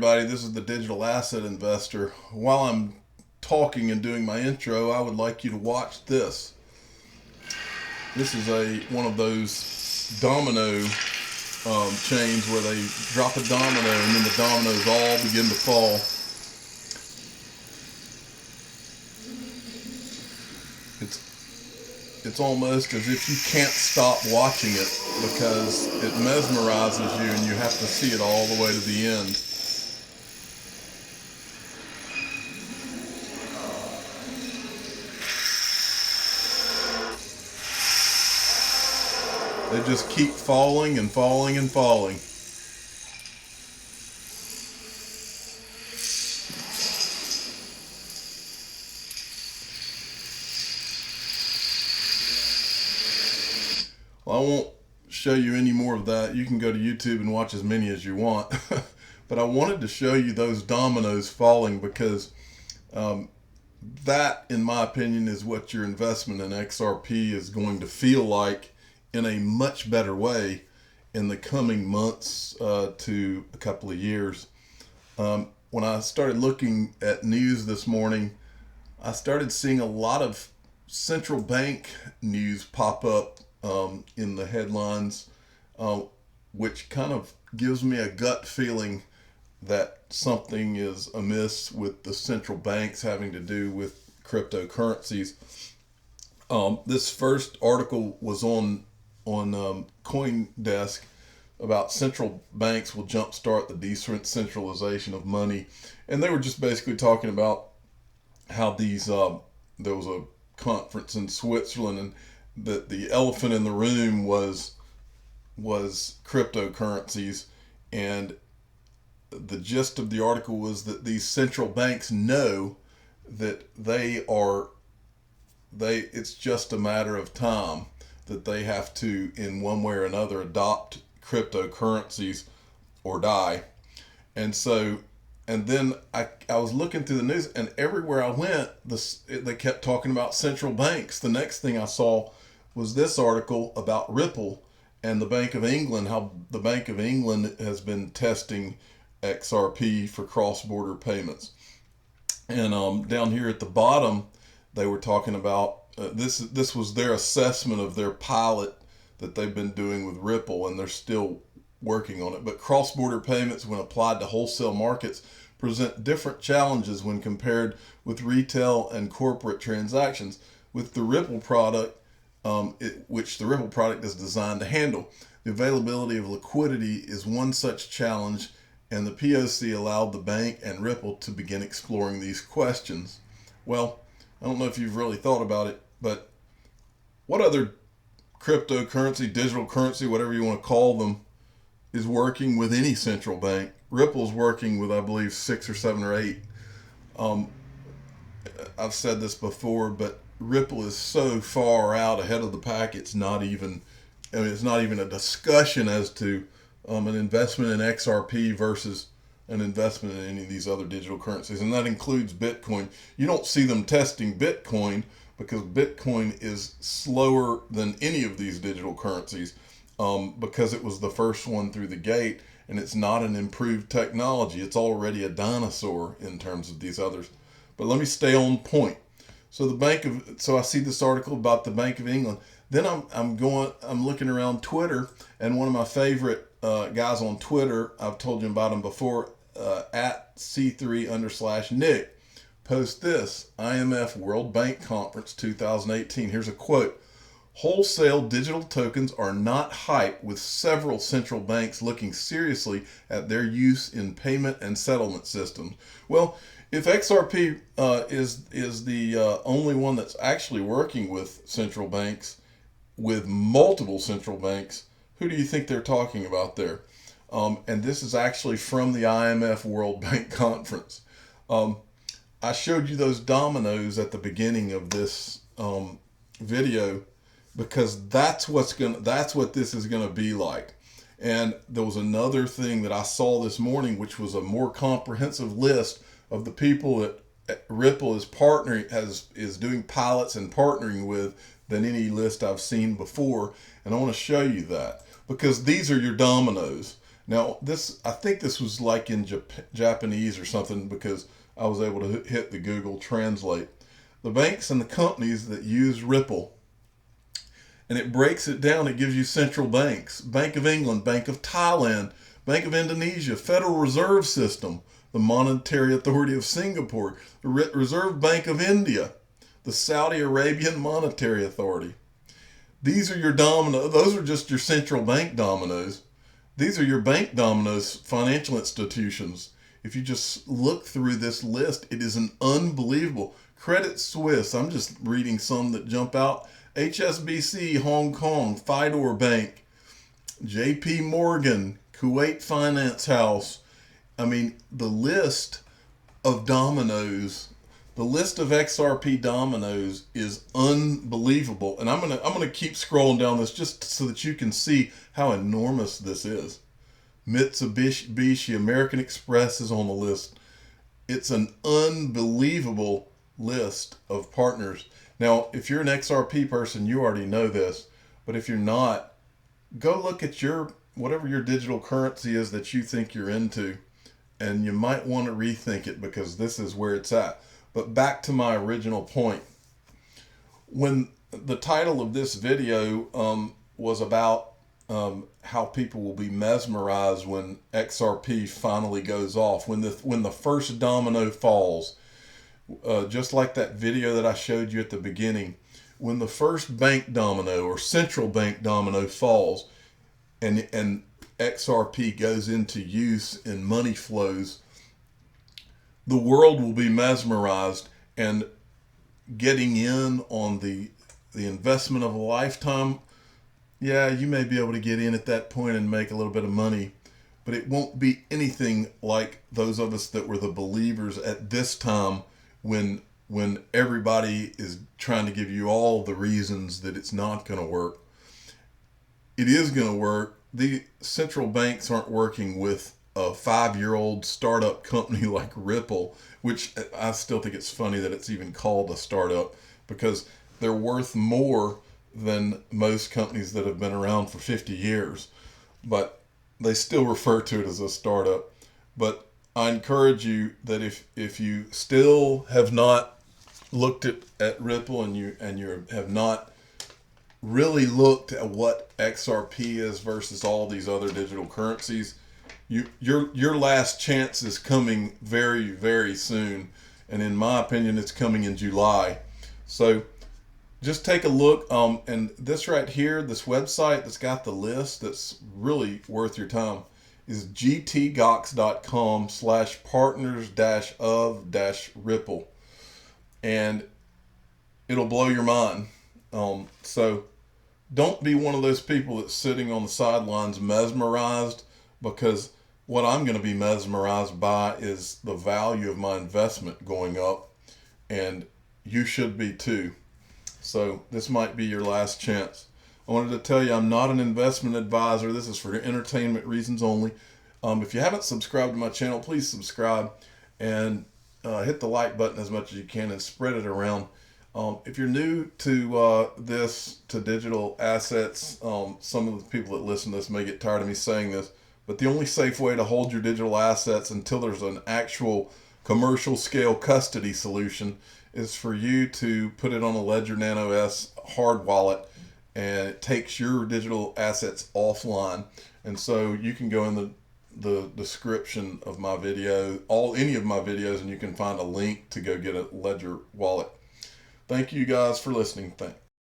Everybody, this is the digital asset investor. While I'm talking and doing my intro, I would like you to watch this. This is one of those domino chains where they drop a domino and then the dominoes all begin to fall. It's almost as if you can't stop watching it because it mesmerizes you and you have to see it all the way to the end. They just keep falling and falling and falling. Well, I won't show you any more of that. You can go to YouTube and watch as many as you want. But I wanted to show you those dominoes falling because that, in my opinion, is what your investment in XRP is going to feel like in a much better way in the coming months to a couple of years. When I started looking at news this morning, I started seeing a lot of central bank news pop up in the headlines, which kind of gives me a gut feeling that something is amiss with the central banks having to do with cryptocurrencies. This first article was on CoinDesk about central banks will jumpstart the decentralization of money, and they were just basically talking about how there was a conference in Switzerland, and the elephant in the room was cryptocurrencies, and the gist of the article was that these central banks know that it's just a matter of time that they have to, in one way or another, adopt cryptocurrencies or die. And then I was looking through the news, and everywhere I went, they kept talking about central banks. The next thing I saw was this article about Ripple and the Bank of England, how the Bank of England has been testing XRP for cross-border payments. And down here at the bottom, they were talking about this was their assessment of their pilot that they've been doing with Ripple, and they're still working on it. But cross-border payments, when applied to wholesale markets, present different challenges when compared with retail and corporate transactions. With the Ripple product, which the Ripple product is designed to handle, the availability of liquidity is one such challenge, and the POC allowed the bank and Ripple to begin exploring these questions. Well, I don't know if you've really thought about it, but what other cryptocurrency, digital currency, whatever you want to call them, is working with any central bank? Ripple's working with, I believe, 6 or 7 or 8. I've said this before, but Ripple is so far out ahead of the pack, it's not even a discussion as to an investment in XRP versus an investment in any of these other digital currencies, and that includes Bitcoin. You don't see them testing Bitcoin because Bitcoin is slower than any of these digital currencies because it was the first one through the gate, and it's not an improved technology. It's already a dinosaur in terms of these others. But let me stay on point. So I see this article about the Bank of England. Then I'm looking around Twitter, and one of my favorite guys on Twitter, I've told you about him before, at C3_Nick, post this: IMF World Bank Conference 2018. Here's a quote: "Wholesale digital tokens are not hype, with several central banks looking seriously at their use in payment and settlement systems." Well, if XRP is the only one that's actually working with central banks, with multiple central banks, who do you think they're talking about there? And this is actually from the IMF World Bank Conference. I showed you those dominoes at the beginning of this video because that's what this is going to be like. And there was another thing that I saw this morning, which was a more comprehensive list of the people that Ripple is doing pilots and partnering with than any list I've seen before. And I want to show you that because these are your dominoes. Now, I think this was like in Japanese or something, because I was able to hit the Google Translate. The banks and the companies that use Ripple, and it breaks it down. It gives you central banks: Bank of England, Bank of Thailand, Bank of Indonesia, Federal Reserve System, the Monetary Authority of Singapore, the Reserve Bank of India, the Saudi Arabian Monetary Authority. These are your domino. Those are just your central bank dominoes. These are your bank dominoes, financial institutions. If you just look through this list, it is an unbelievable. Credit Suisse, I'm just reading some that jump out. HSBC, Hong Kong, Fidor Bank, JP Morgan, Kuwait Finance House. I mean, the list of dominoes, the list of XRP dominoes is unbelievable. And I'm gonna keep scrolling down this just so that you can see how enormous this is. Mitsubishi, American Express is on the list. It's an unbelievable list of partners. Now, if you're an XRP person, you already know this. But if you're not, go look at whatever your digital currency is that you think you're into, and you might want to rethink it, because this is where it's at. But back to my original point. When the title of this video was about how people will be mesmerized when XRP finally goes off, when the first domino falls, just like that video that I showed you at the beginning, when the first bank domino or central bank domino falls, and XRP goes into use and money flows, the world will be mesmerized, and getting in on the investment of a lifetime. Yeah, you may be able to get in at that point and make a little bit of money, but it won't be anything like those of us that were the believers at this time, when everybody is trying to give you all the reasons that it's not going to work. It is going to work. The central banks aren't working with a 5-year-old startup company like Ripple, which I still think it's funny that it's even called a startup, because they're worth more than most companies that have been around for 50 years. But they still refer to it as a startup. But I encourage you that if you still have not looked at Ripple, and you have not really looked at what XRP is versus all these other digital currencies, your last chance is coming very, very soon. And in my opinion, it's coming in July. So just take a look. And this right here, this website that's got the list, that's really worth your time, is gtgox.com/partners-of-ripple. And it'll blow your mind. So don't be one of those people that's sitting on the sidelines mesmerized, because what I'm going to be mesmerized by is the value of my investment going up, and you should be too. So this might be your last chance. I wanted to tell you, I'm not an investment advisor. This is for entertainment reasons only. If you haven't subscribed to my channel, please subscribe, and hit the like button as much as you can, and spread it around. If you're new to to digital assets, some of the people that listen to this may get tired of me saying this, but the only safe way to hold your digital assets until there's an actual commercial scale custody solution is for you to put it on a Ledger Nano S hard wallet, and it takes your digital assets offline. And so you can go in the description of my video, any of my videos, and you can find a link to go get a Ledger wallet. Thank you guys for listening. Thanks.